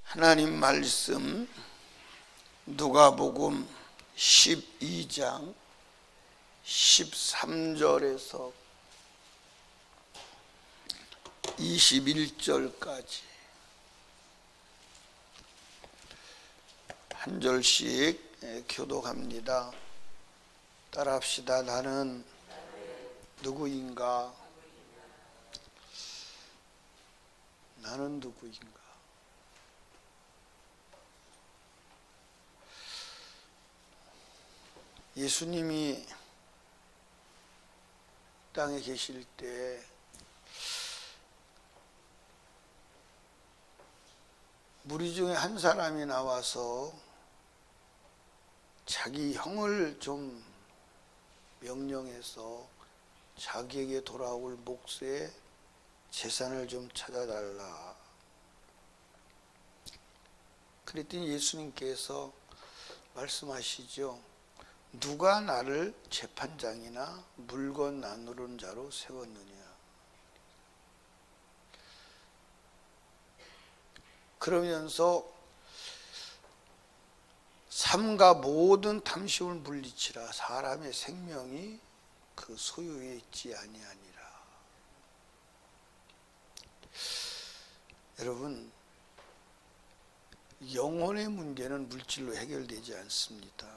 하나님 말씀 누가복음 12장 13절에서 21절까지 한 절씩 교독합니다. 따라합시다. 나는 누구인가? 나는 누구인가? 예수님이 땅에 계실 때 무리 중에 한 사람이 나와서 자기 형을 좀 명령해서 자기에게 돌아올 몫의 재산을 좀 찾아달라. 그랬더니 예수님께서 말씀하시죠. 누가 나를 재판장이나 물건 나누는 자로 세웠느냐. 그러면서 삼가 모든 탐심을 물리치라. 사람의 생명이 그 소유에 있지 아니하니라. 여러분, 영혼의 문제는 물질로 해결되지 않습니다.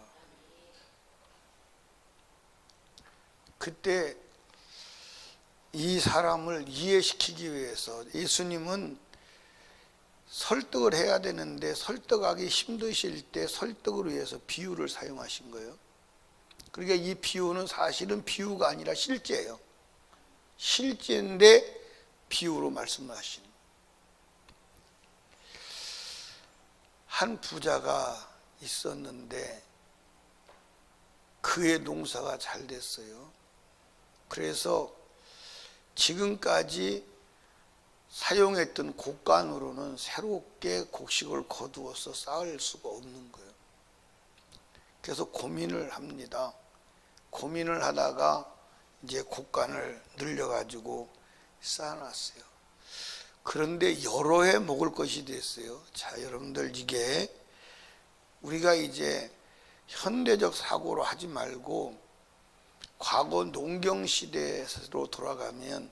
그때 이 사람을 이해시키기 위해서 예수님은 설득을 해야 되는데 설득하기 힘드실 때 설득을 위해서 비유를 사용하신 거예요. 그러니까 이 비유는 사실은 비유가 아니라 실제예요. 실제인데 비유로 말씀하신. 한 부자가 있었는데 그의 농사가 잘 됐어요. 그래서 지금까지 사용했던 곡간으로는 새롭게 곡식을 거두어서 쌓을 수가 없는 거예요. 그래서 고민을 합니다. 고민을 하다가 이제 곡간을 늘려가지고 쌓아놨어요. 그런데 여러 해 먹을 것이 됐어요. 자, 여러분들, 이게 우리가 이제 현대적 사고로 하지 말고 과거 농경시대로 돌아가면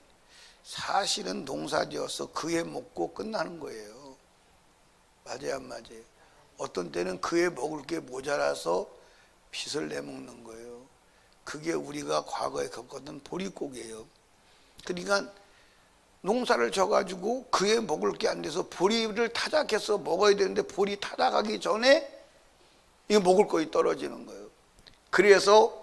사실은 농사지어서 그해 먹고 끝나는 거예요. 맞아요, 안 맞아요? 어떤 때는 그해 먹을 게 모자라서 빚을 내먹는 거예요. 그게 우리가 과거에 겪었던 보릿고개예요. 그러니까 농사를 져가지고 그해 먹을 게 안 돼서 보리를 타작해서 먹어야 되는데 보리 타작하기 전에 이거 먹을 것이 떨어지는 거예요. 그래서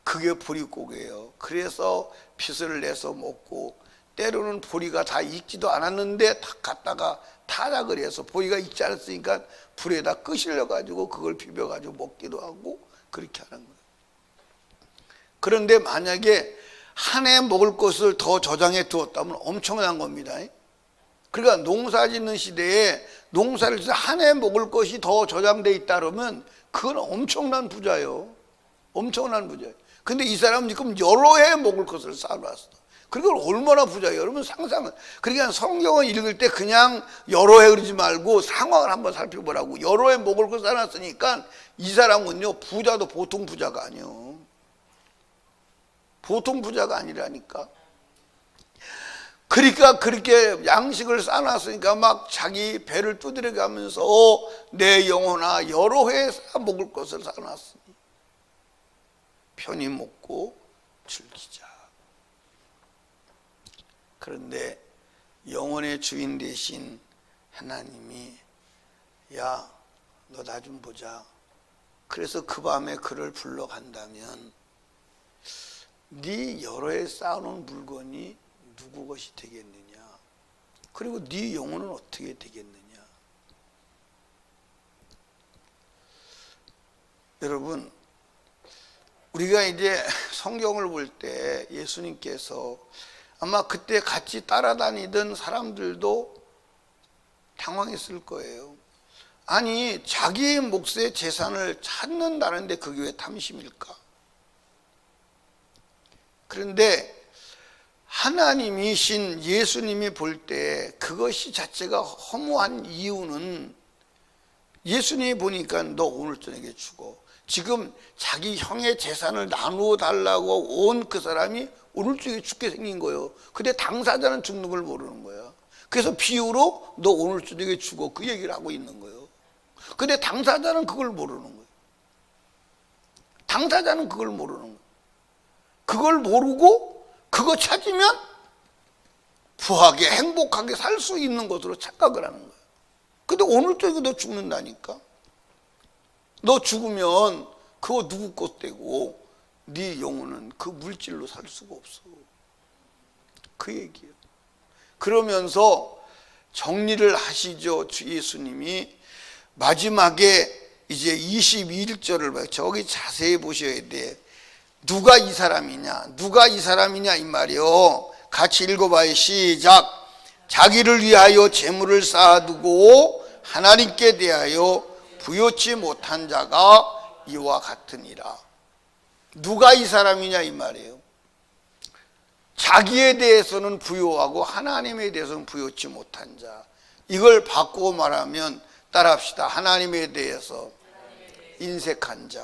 그게 보릿고개예요. 그래서 빚을 내서 먹고 때로는 보리가 다 익지도 않았는데 갖다가 타작을 해서 보리가 익지 않았으니까 불에다 끄실려가지고 그걸 비벼가지고 먹기도 하고 그렇게 하는 거예요. 그런데 만약에 한 해 먹을 것을 더 저장해 두었다면 엄청난 겁니다. 그러니까 농사 짓는 시대에 농사를 짓어서 한 해 먹을 것이 더 저장돼 있다 그러면 그건 엄청난 부자예요. 엄청난 부자예요. 근데 이 사람은 지금 여러 해 먹을 것을 쌓아놨어. 그러니까 얼마나 부자예요. 여러분 상상은. 그러니까 성경을 읽을 때 그냥 여러 해 그러지 말고 상황을 한번 살펴보라고. 여러 해 먹을 것 쌓아놨으니까 이 사람은요, 부자도 보통 부자가 아니에요. 보통 부자가 아니라니까. 그러니까 그렇게 양식을 쌓아놨으니까 막 자기 배를 두드려 가면서 내 영혼아 여러 해 쌓아 먹을 것을 쌓아놨으니 편히 먹고 즐기자. 그런데 영혼의 주인 되신 하나님이 야, 너 나 좀 보자. 그래서 그 밤에 그를 불러간다면 네 여러 해 쌓아놓은 물건이 누구 것이 되겠느냐? 그리고 네 영혼은 어떻게 되겠느냐? 여러분, 우리가 이제 성경을 볼 때 예수님께서 아마 그때 같이 따라다니던 사람들도 당황했을 거예요. 아니, 자기의 몫의 재산을 찾는다는데 그게 왜 탐심일까? 그런데 하나님이신 예수님이 볼 때 그것이 자체가 허무한 이유는 예수님이 보니까 너 오늘 저녁에 죽어. 지금 자기 형의 재산을 나누어 달라고 온 그 사람이 오늘 저녁에 죽게 생긴 거예요. 근데 당사자는 죽는 걸 모르는 거야. 그래서 비유로 너 오늘 저녁에 죽어, 그 얘기를 하고 있는 거예요. 근데 당사자는 그걸 모르는 거예요. 당사자는 그걸 모르는 거예요. 그걸 모르고 그거 찾으면 부하게 행복하게 살 수 있는 것으로 착각을 하는 거예요. 근데 오늘 저녁에 너 죽는다니까. 너 죽으면 그거 누구 것되고 네 영혼은 그 물질로 살 수가 없어. 그 얘기예요. 그러면서 정리를 하시죠. 주 예수님이 마지막에 이제 22절을 봐요. 저기 자세히 보셔야 돼. 누가 이 사람이냐, 누가 이 사람이냐 이 말이요. 같이 읽어봐요. 시작. 자기를 위하여 재물을 쌓아두고 하나님께 대하여 부요치 못한 자가 이와 같으니라. 누가 이 사람이냐 이 말이에요. 자기에 대해서는 부요하고 하나님에 대해서는 부요치 못한 자. 이걸 바꾸고 말하면 따라합시다. 하나님에 대해서 인색한 자.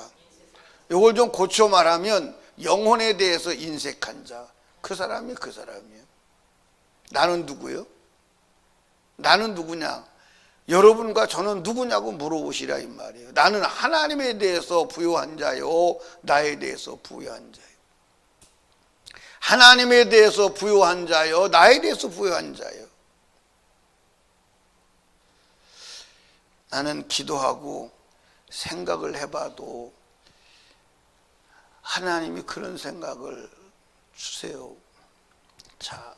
이걸 좀 고쳐 말하면 영혼에 대해서 인색한 자. 그 사람이 그 사람이에요. 나는 누구요? 나는 누구냐? 여러분과 저는 누구냐고 물어보시라 이 말이에요. 나는 하나님에 대해서 부요한 자요, 나에 대해서 부요한 자요. 하나님에 대해서 부요한 자요, 나에 대해서 부요한 자요. 나는 기도하고 생각을 해봐도 하나님이 그런 생각을 주세요. 자,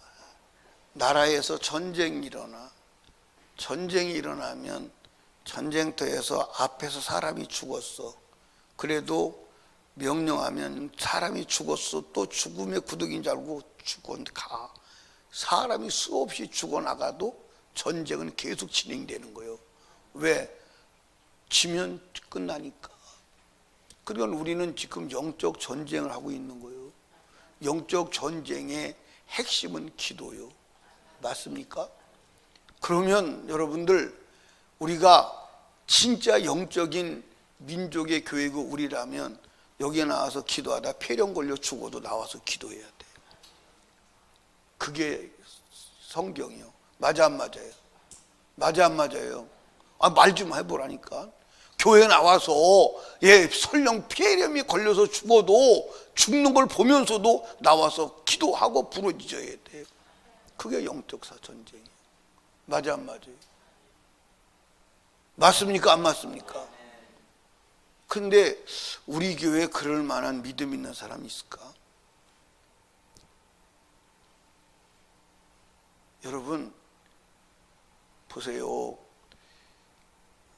나라에서 전쟁이 일어나면 전쟁터에서 앞에서 사람이 죽었어. 그래도 명령하면 사람이 죽었어. 또 죽음의 구덩이인 줄 알고 가. 사람이 수없이 죽어나가도 전쟁은 계속 진행되는 거예요. 왜? 지면 끝나니까. 그러니까 우리는 지금 영적 전쟁을 하고 있는 거예요. 영적 전쟁의 핵심은 기도요. 맞습니까? 그러면 여러분들, 우리가 진짜 영적인 민족의 교회고 우리라면 여기에 나와서 기도하다 폐렴 걸려 죽어도 나와서 기도해야 돼. 그게 성경이요. 맞아 안 맞아요? 맞아 안 맞아요? 말 좀 해보라니까. 교회 나와서 설령 폐렴이 걸려서 죽어도 죽는 걸 보면서도 나와서 기도하고 부르짖어야 돼. 그게 영적 전쟁이에요. 맞아 안 맞아요? 맞습니까 안 맞습니까? 근데 우리 교회에 그럴 만한 믿음 있는 사람이 있을까? 여러분 보세요.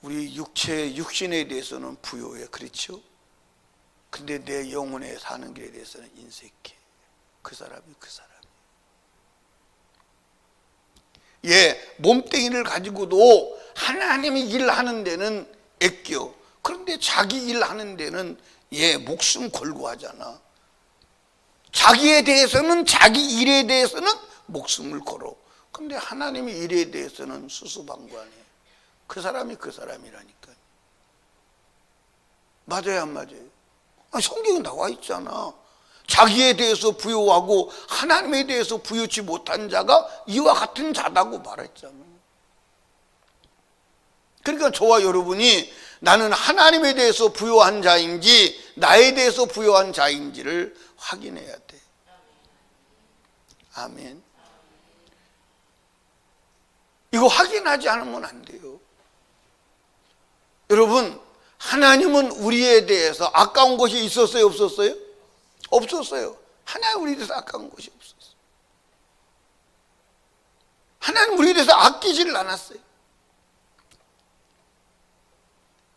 우리 육신에 대해서는 부요해. 그렇죠? 근데 내 영혼에 사는 길에 대해서는 인색해. 그 사람이 그 사람. 몸뚱이를 가지고도 하나님이 일하는 데는 애껴. 그런데 자기 일하는 데는 목숨 걸고 하잖아. 자기에 대해서는, 자기 일에 대해서는 목숨을 걸어. 그런데 하나님의 일에 대해서는 수수방관해. 그 사람이 그 사람이라니까. 맞아요 안 맞아요? 성경에 나와 있잖아. 자기에 대해서 부요하고 하나님에 대해서 부요치 못한 자가 이와 같은 자다고 말했잖아. 그러니까 저와 여러분이 나는 하나님에 대해서 부요한 자인지 나에 대해서 부요한 자인지를 확인해야 돼. 아멘. 이거 확인하지 않으면 안 돼요. 여러분, 하나님은 우리에 대해서 아까운 것이 있었어요 없었어요? 없었어요. 하나님 우리에 대해서 아까운 것이 없었어요. 하나님 우리에 대해서 아끼지를 않았어요.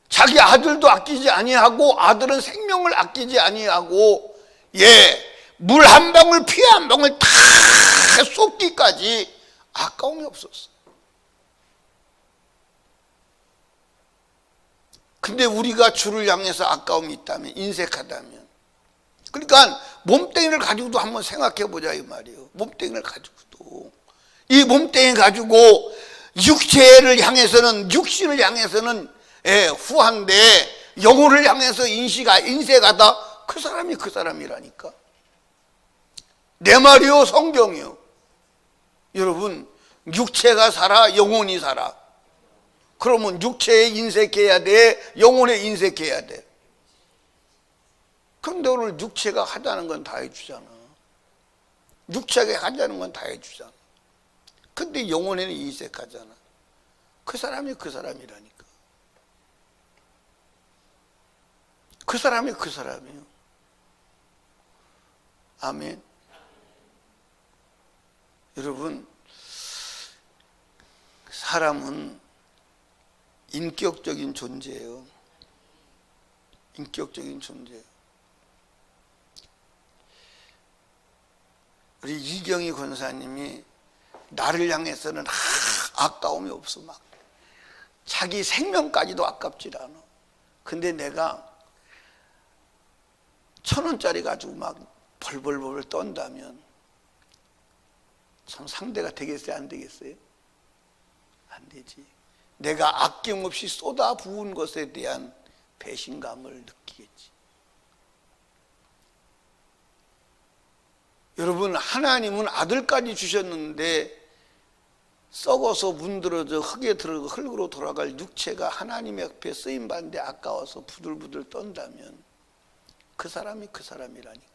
자기 아들도 아끼지 아니하고 아들은 생명을 아끼지 아니하고 물 한 방울 피 한 방울 다 쏟기까지 아까움이 없었어요. 근데 우리가 주를 향해서 아까움이 있다면, 인색하다면, 그러니까 몸뚱이를 가지고도 한번 생각해 보자 이 말이에요. 몸뚱이를 가지고도, 이 몸뚱이 가지고 육체를 향해서는, 육신을 향해서는 후한데 영혼을 향해서 인색하다. 그 사람이 그 사람이라니까. 내 말이요, 성경이요. 여러분, 육체가 살아, 영혼이 살아. 그러면 육체에 인색해야 돼, 영혼에 인색해야 돼. 그런데 오늘 육체가 하자는 건 다 해주잖아. 육체가 하자는 건 다 해주잖아. 근데 영혼에는 인색하잖아. 그 사람이 그 사람이라니까. 그 사람이 그 사람이에요. 아멘. 여러분, 사람은 인격적인 존재예요. 인격적인 존재예요. 우리 이경희 권사님이 나를 향해서는 아까움이 없어. 막 자기 생명까지도 아깝질 않아. 근데 내가 1,000원짜리 가지고 막 벌벌벌 떤다면 참 상대가 되겠어요, 안 되겠어요? 안 되지. 내가 아낌없이 쏟아 부은 것에 대한 배신감을 느끼겠지. 여러분, 하나님은 아들까지 주셨는데 썩어서 문드러져 흙에 들어가 흙으로 돌아갈 육체가 하나님의 앞에 쓰임받는데 아까워서 부들부들 떤다면 그 사람이 그 사람이라니까.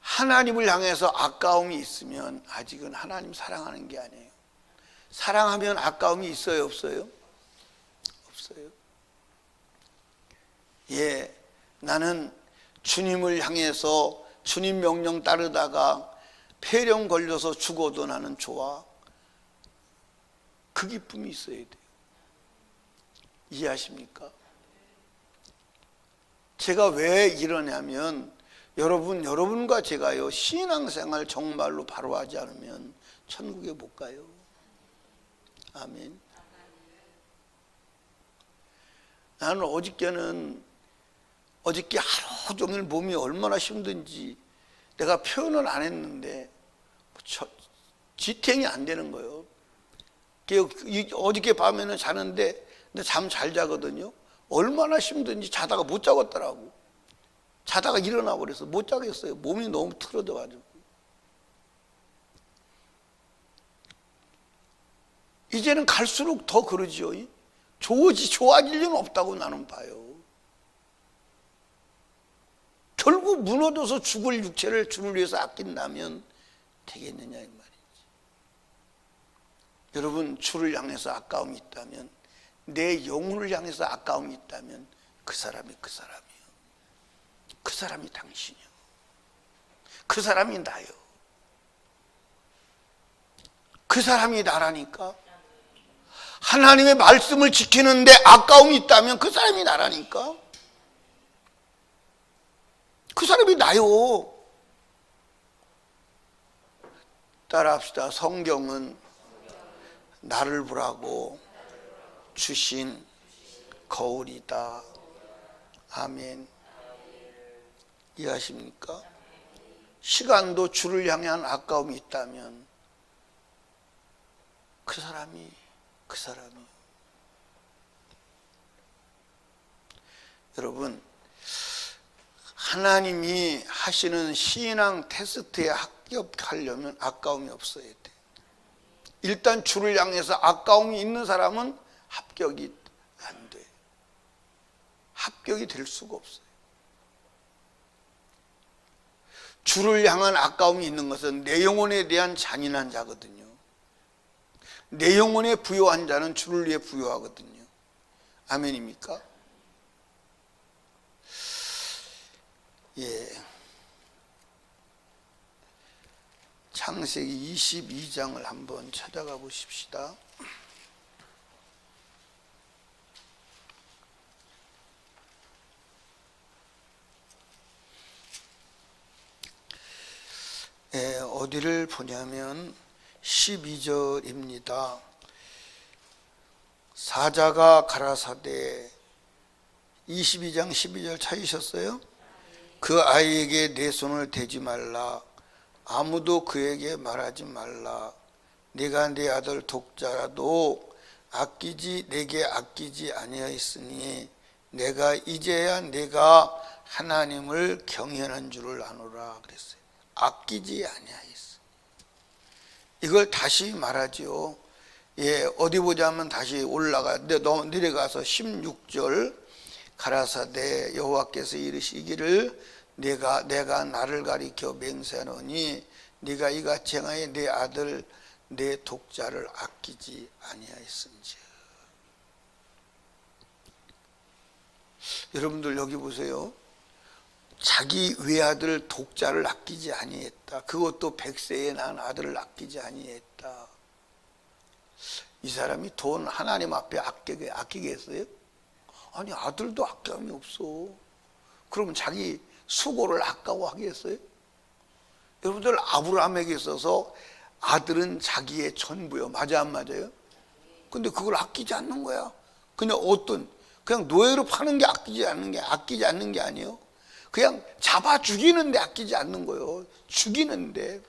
하나님을 향해서 아까움이 있으면 아직은 하나님 사랑하는 게 아니에요. 사랑하면 아까움이 있어요, 없어요? 없어요. 예, 나는 주님을 향해서 주님 명령 따르다가 폐렴 걸려서 죽어도 나는 좋아. 그 기쁨이 있어야 돼요. 이해하십니까? 제가 왜 이러냐면 여러분과 제가요, 신앙생활 정말로 바로 하지 않으면 천국에 못 가요. 아멘. 나는 어저께 하루 종일 몸이 얼마나 힘든지 내가 표현을 안 했는데 지탱이 안 되는 거예요. 어저께 밤에는 자는데 잠 잘 자거든요. 얼마나 힘든지 자다가 못 자겠더라고. 자다가 일어나 버려서 못 자겠어요. 몸이 너무 틀어져 가지고. 이제는 갈수록 더 그러지요. 좋아질 일은 없다고 나는 봐요. 결국 무너져서 죽을 육체를 주를 위해서 아낀다면 되겠느냐 이 말이지. 여러분, 주를 향해서 아까움이 있다면, 내 영혼을 향해서 아까움이 있다면 그 사람이 그 사람이에요. 그 사람이 당신이요. 그 사람이 나요. 그 사람이 나라니까. 하나님의 말씀을 지키는데 아까움이 있다면 그 사람이 나라니까. 그 사람이 나요. 따라합시다. 성경은 나를 보라고 주신 거울이다. 아멘. 이해하십니까? 시간도 주를 향한 아까움이 있다면 그 사람이 그 사람이에요. 여러분, 하나님이 하시는 신앙 테스트에 합격하려면 아까움이 없어야 돼. 일단 주를 향해서 아까움이 있는 사람은 합격이 안 돼. 합격이 될 수가 없어요. 주를 향한 아까움이 있는 것은 내 영혼에 대한 잔인한 자거든요. 내 영혼에 부요한 자는 주를 위해 부요하거든요. 아멘입니까? 예. 창세기 22장을 한번 찾아가 보십시다. 예, 어디를 보냐면 12절입니다. 사자가 가라사대, 22장 12절 찾으셨어요? 그 아이에게 내 손을 대지 말라. 아무도 그에게 말하지 말라. 내가 내 아들 독자라도 내게 아끼지 아니하였으니 내가 이제야 내가 하나님을 경외하는 줄을 아노라 그랬어요. 아끼지 아니하였어. 이걸 다시 말하지요. 어디 보자면 다시 내려가서 16절 가라사대 여호와께서 이르시기를 내가 나를 가리켜 맹세하노니 네가 이같이 행하여 내 아들 내 독자를 아끼지 아니하였은지. 여러분들 여기 보세요. 자기 외아들 독자를 아끼지 아니했다. 그것도 100세에 난 아들을 아끼지 아니했다. 이 사람이 돈 하나님 앞에 아끼겠어요? 아니, 아들도 아낌이 없어. 그러면 자기 수고를 아까워하겠어요? 여러분들, 아브라함에게 있어서 아들은 자기의 전부요. 맞아 안 맞아요? 근데 그걸 아끼지 않는 거야. 그냥 노예로 파는 게 아끼지 않는 게 아니에요. 그냥 잡아 죽이는데 아끼지 않는 거예요. 죽이는데.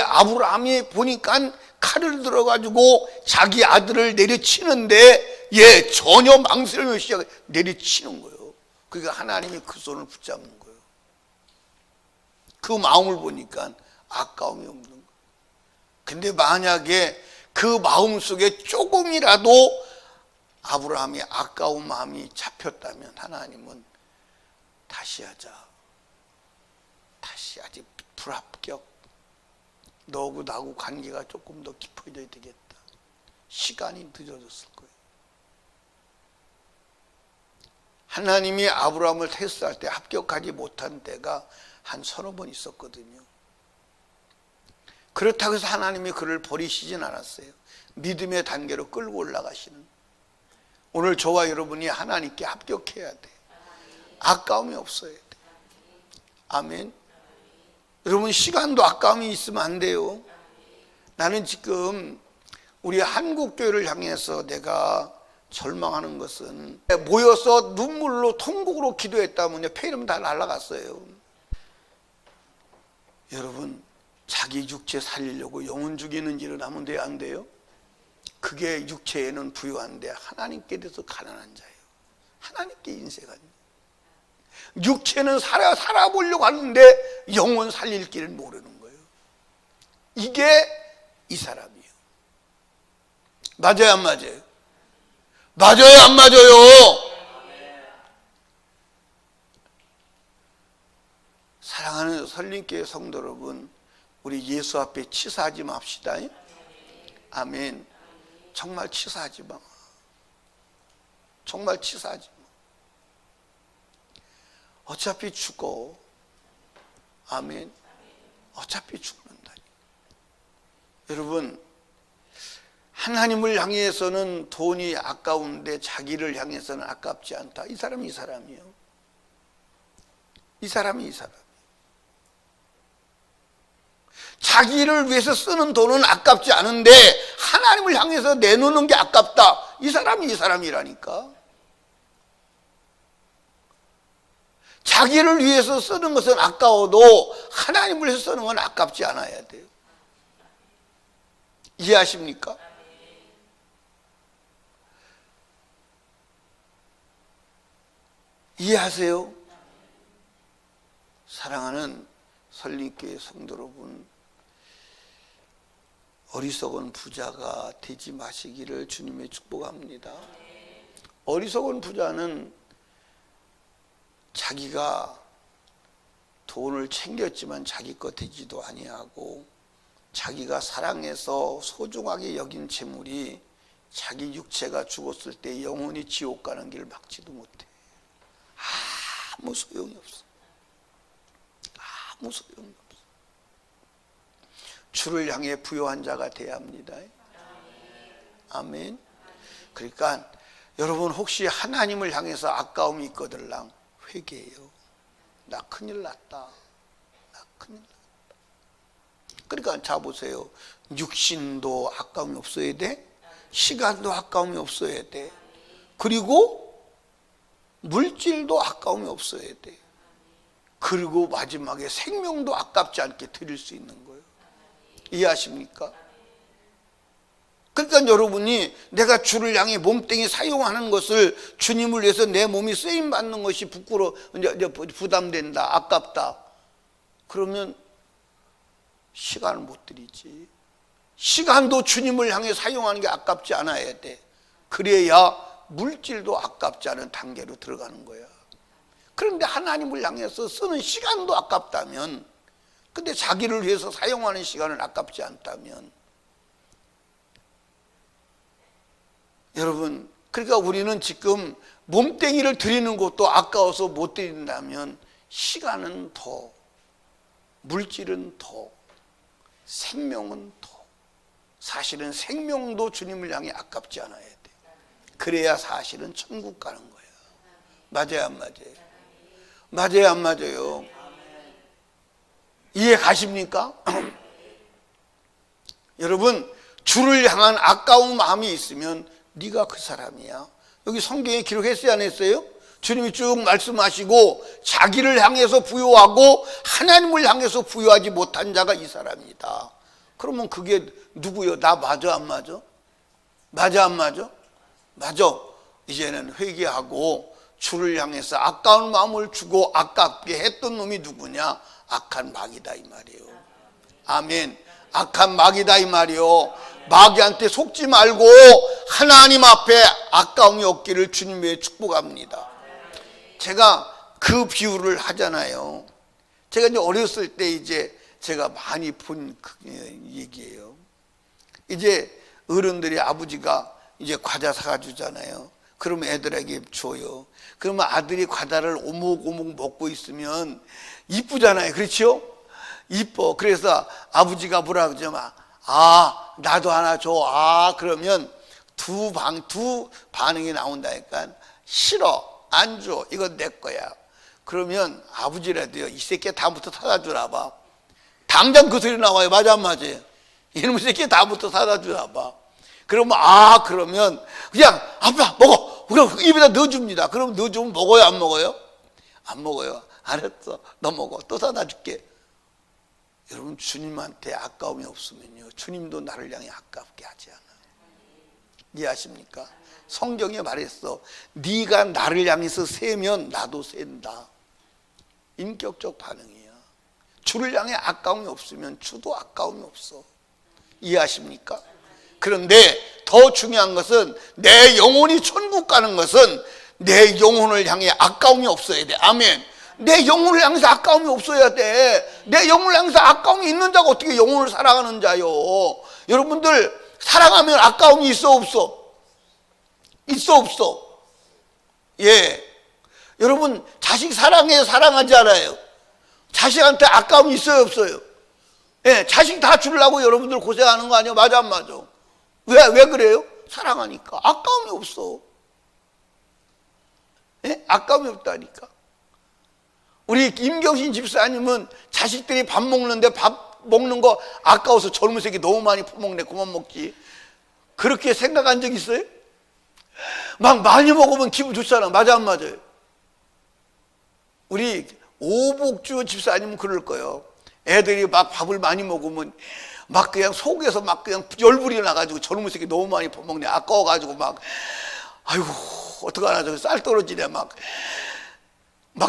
아브라함이 보니까 칼을 들어가지고 자기 아들을 내려치는데 전혀 망설임 없이 내려치는 거예요. 그러니까 하나님이 그 손을 붙잡는 거예요. 그 마음을 보니까 아까움이 없는 거예요. 근데 만약에 그 마음 속에 조금이라도 아브라함이 아까운 마음이 잡혔다면 하나님은 다시 하자. 아직 불합격. 너하고 나하고 관계가 조금 더 깊어져야 되겠다. 시간이 늦어졌을 거예요. 하나님이 아브라함을 테스트할 때 합격하지 못한 때가 한 30번 있었거든요. 그렇다고 해서 하나님이 그를 버리시진 않았어요. 믿음의 단계로 끌고 올라가시는. 오늘 저와 여러분이 하나님께 합격해야 돼. 아까움이 없어야 돼. 아멘. 여러분, 시간도 아까움이 있으면 안 돼요. 나는 지금 우리 한국교회를 향해서 내가 절망하는 것은, 모여서 눈물로 통곡으로 기도했다면 폐이름 다 날아갔어요. 여러분, 자기 육체 살리려고 영혼 죽이는 일을 하면 돼요, 안 돼요? 그게 육체에는 부유한데 하나님께 대해서 가난한 자예요. 하나님께 인색한 자예요. 육체는 살아보려고 하는데 영혼 살릴 길을 모르는 거예요. 이게 이 사람이에요. 맞아요, 안 맞아요? 맞아요, 안 맞아요? 사랑하는 설림교회 성도 여러분, 우리 예수 앞에 치사하지 맙시다. 아멘. 정말 치사하지 마. 정말 치사하지 마. 어차피 죽어. 아멘. 어차피 죽는다니. 여러분, 하나님을 향해서는 돈이 아까운데 자기를 향해서는 아깝지 않다. 이 사람이 이 사람이에요. 이 사람이 이 사람. 자기를 위해서 쓰는 돈은 아깝지 않은데 하나님을 향해서 내놓는 게 아깝다. 이 사람이 이 사람이라니까. 자기를 위해서 쓰는 것은 아까워도 하나님을 위해서 쓰는 건 아깝지 않아야 돼요. 이해하십니까? 이해하세요? 사랑하는 설림교회 성도 여러분, 어리석은 부자가 되지 마시기를 주님의 축복합니다. 어리석은 부자는 자기가 돈을 챙겼지만 자기 것 되지도 아니하고, 자기가 사랑해서 소중하게 여긴 재물이 자기 육체가 죽었을 때 영혼이 지옥 가는 길을 막지도 못해. 아무 소용이 없어. 아무 소용이 없어. 주를 향해 부요한 자가 돼야 합니다. 아멘. 그러니까 여러분, 혹시 하나님을 향해서 아까움이 있거들랑 회개해요. 나 큰일 났다. 나 큰일 났다. 그러니까 자 보세요. 육신도 아까움이 없어야 돼. 시간도 아까움이 없어야 돼. 그리고 물질도 아까움이 없어야 돼. 그리고 마지막에 생명도 아깝지 않게 드릴 수 있는 거예요. 이해하십니까? 그러니까 여러분이 내가 주를 향해 몸뚱이 사용하는 것을 주님을 위해서 내 몸이 쓰임 받는 것이 부담된다, 아깝다. 그러면 시간을 못 들이지. 시간도 주님을 향해 사용하는 게 아깝지 않아야 돼. 그래야 물질도 아깝지 않은 단계로 들어가는 거야. 그런데 하나님을 향해서 쓰는 시간도 아깝다면, 근데 자기를 위해서 사용하는 시간은 아깝지 않다면, 여러분, 그러니까 우리는 지금 몸뚱이를 드리는 것도 아까워서 못 드린다면 시간은 더, 물질은 더, 생명은 더. 사실은 생명도 주님을 향해 아깝지 않아야 돼. 그래야 사실은 천국 가는 거야. 맞아요, 안 맞아요? 맞아요, 안 맞아요? 이해 가십니까? 여러분, 주를 향한 아까운 마음이 있으면 네가 그 사람이야. 여기 성경에 기록했어요, 안 했어요? 주님이 쭉 말씀하시고 자기를 향해서 부요하고 하나님을 향해서 부요하지 못한 자가 이 사람이다. 그러면 그게 누구요? 나 맞아, 안 맞아? 맞아, 안 맞아? 맞아. 이제는 회개하고 주를 향해서 아까운 마음을 주고 아깝게 했던 놈이 누구냐? 악한 마귀다 이 말이에요. 아멘. 악한 마귀다 이 말이에요. 마귀한테 속지 말고 하나님 앞에 아까움이 없기를 주님의 축복합니다. 제가 그 비유를 하잖아요. 제가 이제 어렸을 때 이제 제가 많이 본 얘기예요. 이제 어른들이 아버지가 이제 과자 사가 주잖아요. 그러면 애들에게 줘요. 그러면 아들이 과자를 오목오목 먹고 있으면 이쁘잖아요. 그렇죠? 이뻐. 그래서 아버지가 뭐라 그러냐면 나도 하나 줘. 그러면 두 반응이 나온다니까. 싫어. 안 줘. 이건 내 거야. 그러면 아버지라도요, 이 새끼 다음부터 사다 주나 봐. 당장 그 소리 나와요. 맞아, 안 맞아요? 이놈의 새끼 다음부터 사다 주나 봐. 그러면 그러면 그냥 아빠 먹어. 그럼 입에다 넣어줍니다. 그럼 넣어주면 먹어요, 안 먹어요? 안 먹어요. 알았어. 너 먹어. 또 사다 줄게. 여러분, 주님한테 아까움이 없으면요, 주님도 나를 향해 아깝게 하지 않아요. 이해하십니까? 성경에 말했어. 네가 나를 향해서 세면 나도 센다. 인격적 반응이야. 주를 향해 아까움이 없으면 주도 아까움이 없어. 이해하십니까? 그런데 더 중요한 것은 내 영혼이 천국 가는 것은 내 영혼을 향해 아까움이 없어야 돼. 아멘. 내 영혼을 향해서 아까움이 없어야 돼. 내 영혼을 향해서 아까움이 있는 자가 어떻게 영혼을 사랑하는 자요? 여러분들 사랑하면 아까움이 있어 없어? 있어 없어? 예. 여러분 자식 사랑해요, 사랑하지 않아요? 자식한테 아까움이 있어요 없어요? 예. 자식 다 주려고 여러분들 고생하는 거 아니에요? 맞아 안 맞아? 왜 그래요? 사랑하니까. 아까움이 없어. 예? 아까움이 없다니까. 우리 임경신 집사님은 자식들이 밥 먹는데 밥 먹는 거 아까워서 젊은 새끼 너무 많이 퍼먹네, 그만 먹지. 그렇게 생각한 적 있어요? 막 많이 먹으면 기분 좋잖아. 맞아 안 맞아요? 우리 오복주 집사님은 그럴 거예요. 애들이 막 밥을 많이 먹으면 막 그냥 속에서 막 그냥 열불이 나가지고 젊은 새끼 너무 많이 퍼먹네, 아까워가지고 막 아이고 어떡하나 저기 쌀 떨어지네, 막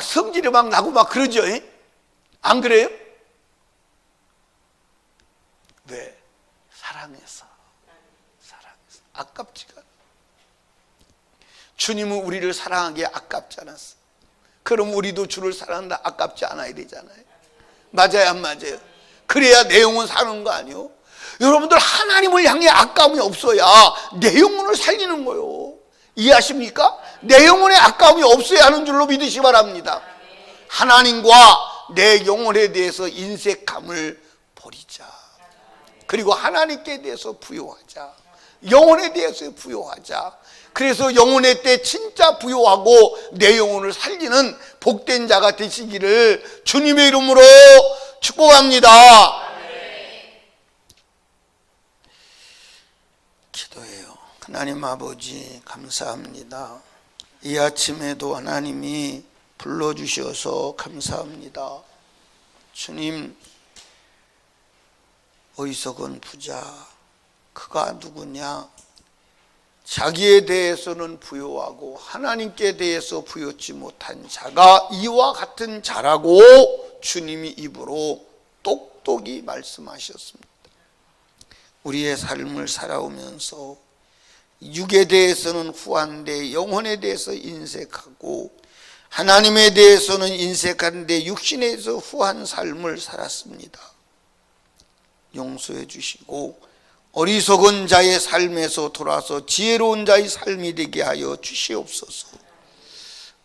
성질이 막 나고 막 그러죠. 안 그래요? 왜? 사랑해서 아깝지가 않아. 주님은 우리를 사랑하기에 아깝지 않았어. 그럼 우리도 주를 사랑한다 아깝지 않아야 되잖아요. 맞아요 안 맞아요? 그래야 내 영혼 사는 거 아니에요? 여러분들 하나님을 향해 아까움이 없어야 내 영혼을 살리는 거예요. 이해하십니까? 내 영혼에 아까움이 없어야 하는 줄로 믿으시 바랍니다. 하나님과 내 영혼에 대해서 인색함을 버리자. 그리고 하나님께 대해서 부요하자. 영혼에 대해서 부요하자. 그래서 영혼의 때 진짜 부요하고 내 영혼을 살리는 복된 자가 되시기를 주님의 이름으로 축복합니다. 기도해요. 하나님 아버지 감사합니다. 이 아침에도 하나님이 불러주셔서 감사합니다. 주님, 어리석은 부자, 그가 누구냐? 자기에 대해서는 부요하고 하나님께 대해서 부요치 못한 자가 이와 같은 자라고 주님이 입으로 똑똑히 말씀하셨습니다. 우리의 삶을 살아오면서 육에 대해서는 후한데 영혼에 대해서 인색하고 하나님에 대해서는 인색한데 육신에 대해서 후한 삶을 살았습니다. 용서해 주시고 어리석은 자의 삶에서 돌아서 지혜로운 자의 삶이 되게 하여 주시옵소서.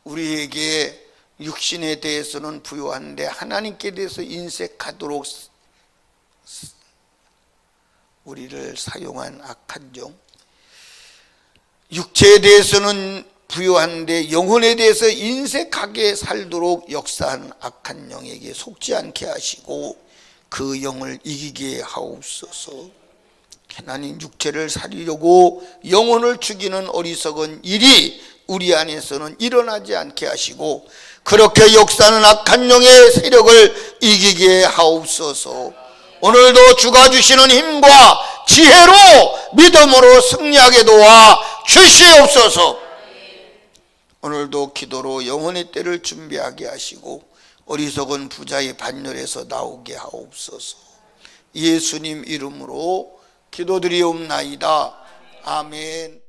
우리에게 육신에 대해서는 부요한데 하나님께 대해서 인색하도록 우리를 사용한 악한 종, 육체에 대해서는 부요한데 영혼에 대해서 인색하게 살도록 역사한 악한 영에게 속지 않게 하시고 그 영을 이기게 하옵소서. 하나님, 육체를 살리려고 영혼을 죽이는 어리석은 일이 우리 안에서는 일어나지 않게 하시고 그렇게 역사하는 악한 영의 세력을 이기게 하옵소서. 오늘도 주가 주시는 힘과 지혜로 믿음으로 승리하게 도와 주시옵소서. 오늘도 기도로 영혼의 때를 준비하게 하시고 어리석은 부자의 반열에서 나오게 하옵소서. 예수님 이름으로 기도드리옵나이다. 아멘.